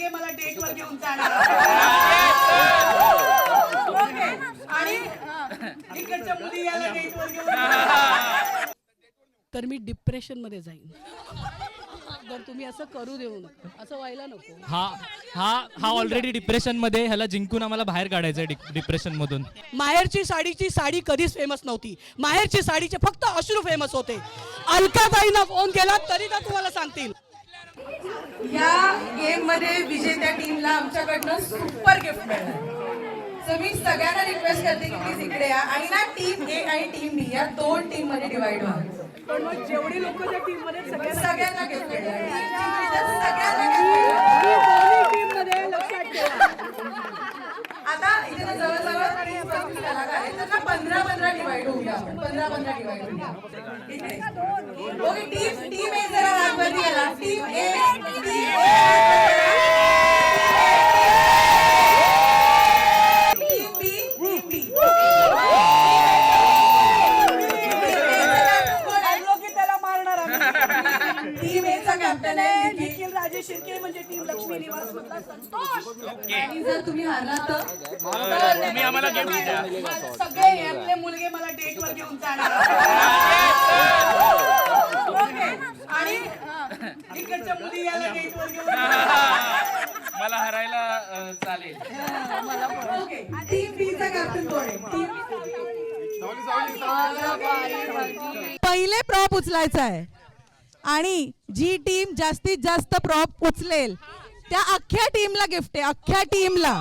मुलगे मला डेटवर घेऊन जाणार ओके आणि इकडच्या मुली याला डेटवर घेऊन जाणार तर मी डिप्रेशन मध्ये जाईन तर तुम्ही असं करू देऊ नका असं व्हायला नको हा ऑलरेडी डिप्रेशन मध्ये, ह्याला जिंकून आम्हाला बाहेर काढायचंय डिप्रेशन मधून. माहेरची साडी कधीच फेमस नव्हती. माहेरची साडीचे फक्त अश्रू फेमस होते. अलकाताईंना फोन केला तरी का तुम्हाला सांगतील. या गेम मध्ये विजेत्या टीमला आमच्याकडनं सुपर गिफ्ट मिळणार. सो मी सगळ्यांना रिक्वेस्ट करते की प्लीज इकडे या आणि ना टीम ए आणि टीम बी या दोन टीम मध्ये डिवाइड व्हा. पण मग जेवढी लोक त्या टीम मध्ये सगळ्यांना गिफ्ट मिळणार. सगळ्यांना गिफ्ट मध्ये लक्षात ठेवा. आता इथे ना जवळजवळ 30 कलाकार आहेत. त्यांना 15-15 डिवाइड होऊया. 15-15 डिवाइड होऊया. ओके टीम ए जरा रागवती गेला. टीम ए कॅप्टन आहे निखिल राजे शिर्के म्हणजे टीम लक्ष्मी निवास मधला संतोष. आणि जर तुम्ही हारला तर तुम्ही आम्हाला गिफ्ट द्या. सगळे यातले मुलगे मला डेटवर घेऊन जाणार ओके आणि इकडच्या मुली याला डेटवर घेऊन जाणार. मला हरायला चालेल. ओके टीम बी चा कॅप्टन कोण आहे. पहिले प्रॉप उचलायचा आहे आणि जी टीम जास्तीत जास्त प्रॉप उचलेल त्या अख्ख्या टीमला गिफ्ट आहे. अख्ख्या टीमला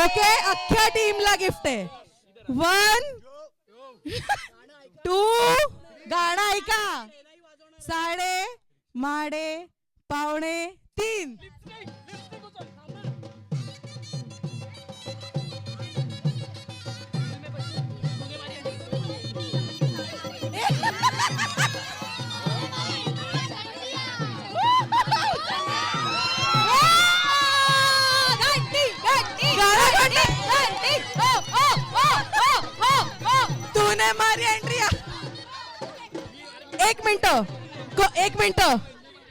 ओके अख्ख्या टीमला गिफ्ट आहे. 1 2 गाणं ऐका. साडे माडे पावणे 3. तूने मारी एंट्री. एक मिनिट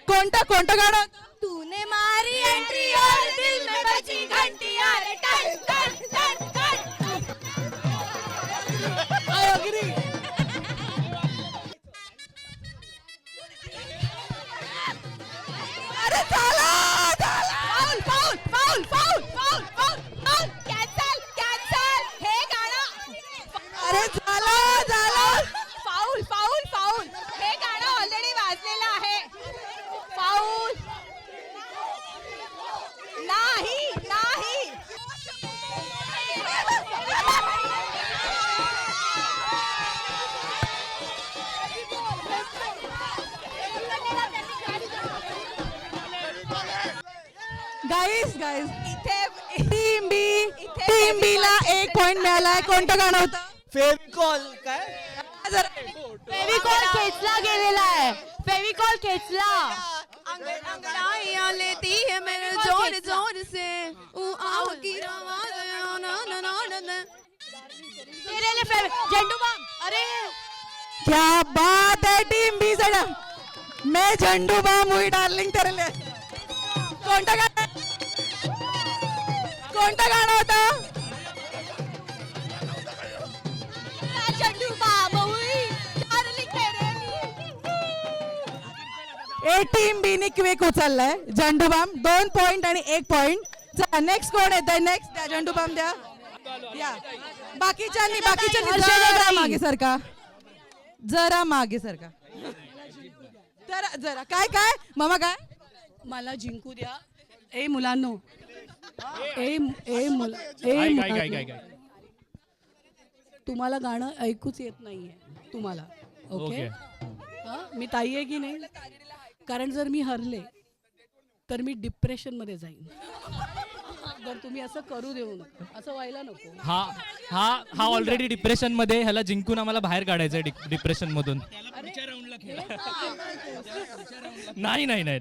कोणतं गाणं. तूने मारी एंट्री और दिल में बजी घंटी अरे टन टन टन टन. I agree. अरे चला foul foul foul foul foul foul cancel cancel हे गाणं. अरे झालं फाउल फाउल फाउल हे गाणं ऑलरेडी वाजलेलं आहे. फाउल नाही नाही. गाईस इथे टीम बी ला 1 पॉइंट मिळालाय. कोणतं गाणं होतं. फेविकॉल काय फेविकॉल खेचला गेलेला आहे. फेविकॉल खेचला. अंगड़ाइयां लेती है मेरे जोर जोर से आओ की झंडू बम. अरे क्या बात है टीम बी से. मैं झंडू बाम हुई डार्लिंग तेरे लिए. कोणतं गाणं होतं. झंडू बम हुई डार्लिंग तेरे ए टीम बी ने क्विक उचललाय झंडू बाम. 2 पॉइंट आणि 1 पॉइंट. चला नेक्स्ट कोण आहे. नेक्स्ट द्या झंडू बाम द्या. या बाकीच्यांनी जरा मागे सरका. जरा काय मामा काय. मला जिंकू द्या. ए मुलांनो तुम्हाला गाणं ऐकूच येत नाहीये तुम्हाला. ओके मी ताई आहे की नाही. कारण जर मी हरले तर मी डिप्रेशन मध्ये जाईन. तर तुम्ही असं करू देऊ नका असं व्हायला नको. हा ऑलरेडी डिप्रेशन मध्ये, ह्याला जिंकून आम्हाला बाहेर काढायचंय डिप्रेशन मधून. नाही नाही नाही.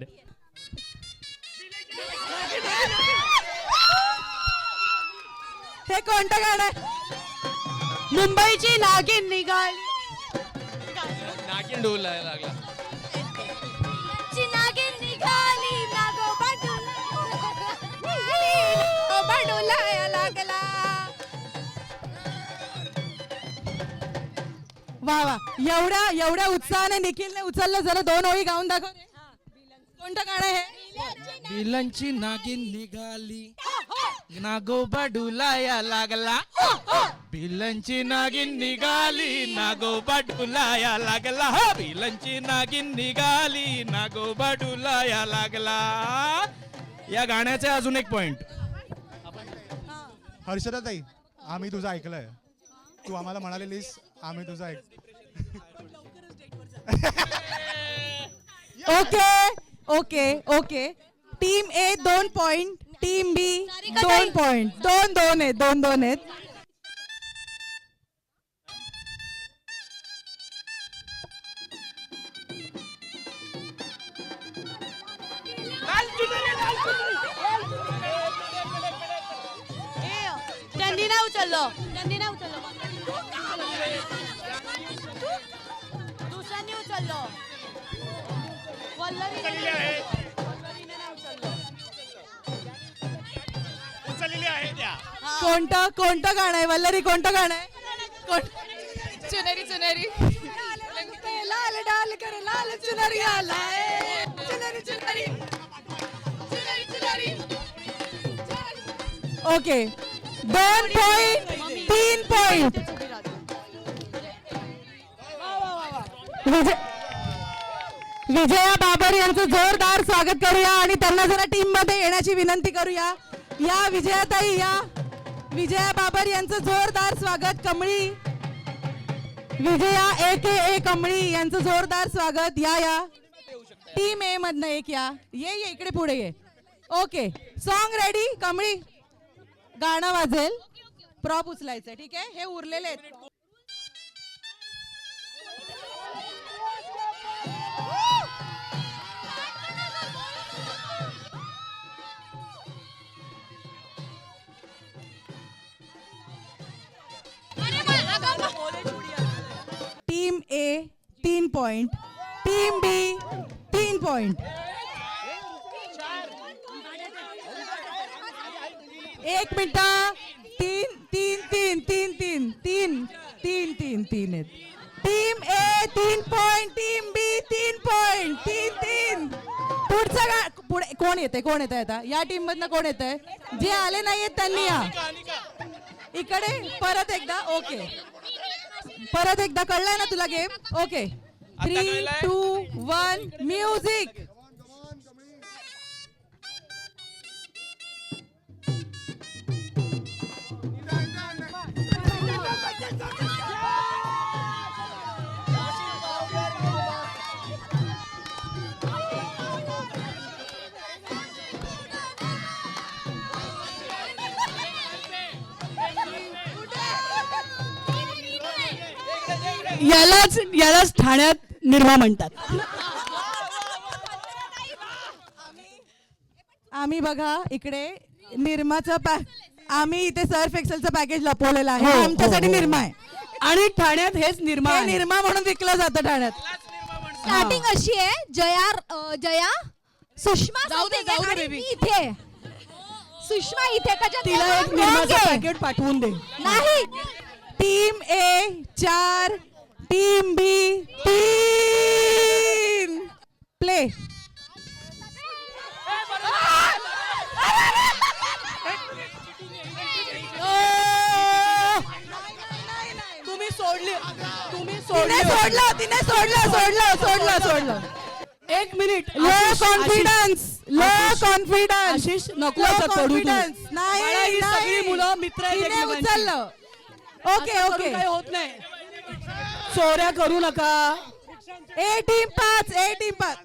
हे कोणतं गाणं आहे. मुंबईची नागिन निघाली. नागिन डोलायला लागला. नागिन निघाली नागोबा वा वा, एवढ्या उत्साहाने निखिलने उचललं. जरा 2 ओळी गाऊन दाखव रे. कोणतं गाणं आहे हे? बिलांची नागिन निघाली नागोबा डुलाया लागला. बिलांची नागिन निघाली नागोबा डुलाया लागला. बिलांची नागिन निघाली नागोबा डुलाया लागला. या गाण्याचे अजून एक पॉइंट. हर्षदा ताई, आम्ही तुझं ऐकलंय. तू आम्हाला म्हणालेलीस आम्ही तुझं ऐक. ओके. टीम ए 2 पॉइंट, टीम बी 2 पॉइंट. 2-2 आहेत, 2-2 आहेत. त्यांनी नाही उचललं. दुसऱ्यांनी उचललं. वल्लरीने नाही उचललं. कोणतं गाणं आहे वल्लरी? कोणतं गाणं आहे? चुनरी लाल डाल कर लाल चुनरी आलाय. चुनरी. Okay, 2 point, 3 point. Vijaya Babar यांचं जोरदार स्वागत करूया आणि त्यांना जरा टीम मध्ये येण्याची विनंती करूया. या विजयाताई, या विजया बाबर यांचं जोरदार स्वागत. कमळी विजया AKA कमळी यांचं जोरदार स्वागत. या टीम ए मधनं एक या. ये इकडे पुढे ये. Okay, song ready. कमळी गाणं वाजेल, प्रॉप उचलायचं. ठीक आहे, हे उरलेले आहेत. टीम ए 3 point, team B 3 point. 1 minute. 3 आहेत. टीम ए 3 पॉइंट, टीम बी 3 पॉइंट. 3. पुढे कोण येते आता? या टीम मधनं कोण येतंय? जे आले नाहीयेत त्यांनी या इकडे. परत एकदा. ओके, परत एकदा. कळलंय ना तुला गेम? Okay, 3, 2, 1 music. यालाच ठाण्यात निर्मा म्हणतात. आम्ही बघा इकडे निर्माचं आम्ही इथे सर्फ एक्सेलचं पॅकेज लपवलेलं आहे. आमच्यासाठी निर्मा आहे आणि ठाण्यात हेच निर्मा हे निर्मा म्हणून विकलं जातं ठाण्यात. स्टार्टिंग अशी आहे. जया सुषमा जाऊ दे आणि इथे सुषमा इथे तिला एक निर्माचं पॅकेट पाठवून दे. नाही. टीम ए 4, टीम बी 3. प्ले. तिने सोडलं. 1 मिनिट. Low confidence. आशिष नको असं पडू तू. मला ही सगळी मुलं मित्र आहेत तिने एकमेकांची. उचललं. ओके. काही होत नाही. चोऱ्या करू नका. A team 5.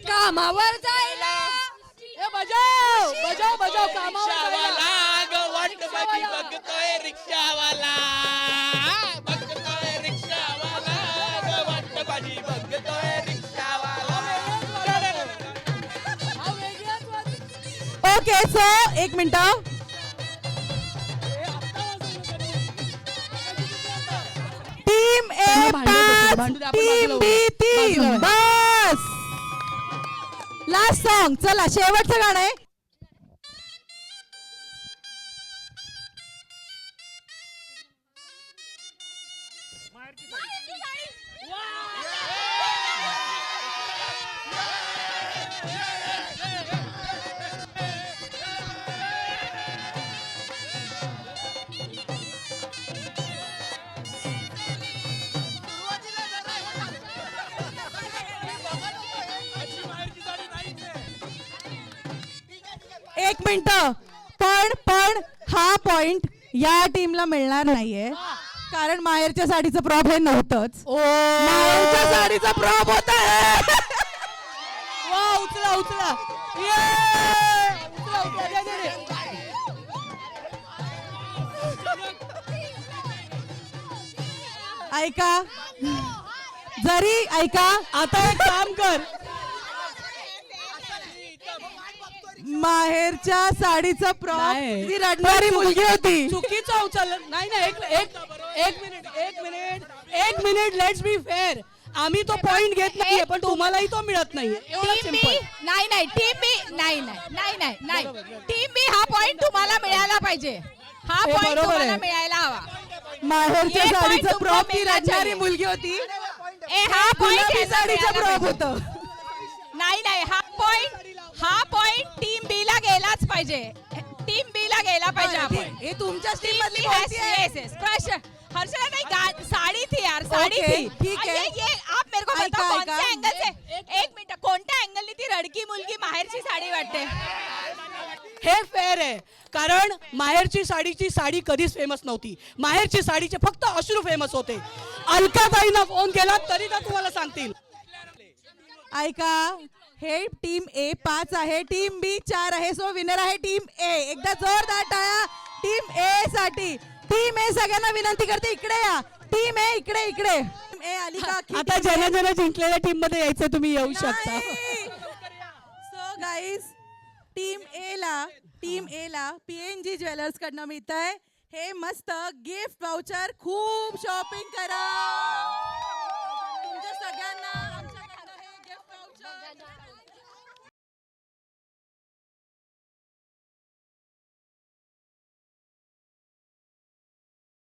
कामावर जायला बजाव कामावर रिक्षावाला वाट बघतोय रिक्षावाला. Okay, so 1 minute. Team A 5, team B 3. बस. Last song. चला, शेवटचं गाणं आहे. एक मिनिट, पण हा पॉइंट या टीमला मिळणार नाहीये कारण माहेरच्या साडीचं प्रॉप हे नव्हतंच. माहेरच्या साडीचा प्रॉप होता. वा, उचला उचला. ये! उचला, उचला, दे, दे, दे. ऐका, जरी ऐका, आता एक काम कर, माहेरच्या साडीचा प्रॉप नाही. जी रडणारी मुलगी होती. चुकीचं उचललं नाही. एक मिनिट लेट्स बी फेअर. आम्ही तो पॉइंट घेत नाहीये पण तुम्हालाही तो मिळत नाहीये. एवढं टीम बी सिंपल. नाही टीम बी नाही टीम बी हा पॉइंट तुम्हाला मिळायला पाहिजे. हा हे पॉइंट बरोबर तुम्हाला आहे. मिळायला हवा. माहेरच्या ये point साडीचा तुमको प्रॉप ती मिलना रडणारी चाहिए. मुलगी होती. हा गुलाबी पॉइंट साडीचा प्रॉप होतं. नाही हा पॉइंट टीम बी ला गेलाच पाहिजे. टीम बी ला गेला पाहिजे हा point. हे तुमच्या टीम टीम मधली बी कोणती आहे? yes स्पष्ट. हर्षदा नहीं साड़ी थी यार, साड़ी Okay, थी. ठीक है. ये आप मेरे को ऐका, बताओ ऐका. कोणत्या एंगल से, एक मिनिट, कोणत्या एंगलनी ती रडकी मुलगी माहेरची साडी वाटते? हे फेअर आहे कारण माहेरची साडी कधीच फेमस नव्हती. माहेरची साडीचे फक्त अश्रू फेमस होते. अलकाताईंना फोन केला तरी का तुम्हाला सांगतील. ऐका, हे टीम ए 5 आहे, टीम बी 4 आहे. सो विनर आहे टीम ए. एकदा जोरदार टाळ्या टीम ए साठी. टीम ए सगळ्यांना विनंती करते इकडे या. टीम ए इकडे इकडे. टीम ए आली का? आता ज्यांना जिंकलेल्या टीम मध्ये यायचं तुम्ही येऊ शकता. सो गाईज, टीम ए ला PNG ज्वेलर्स कडनं मिळत आहे हे मस्त गिफ्ट वाउचर. खूप शॉपिंग करा.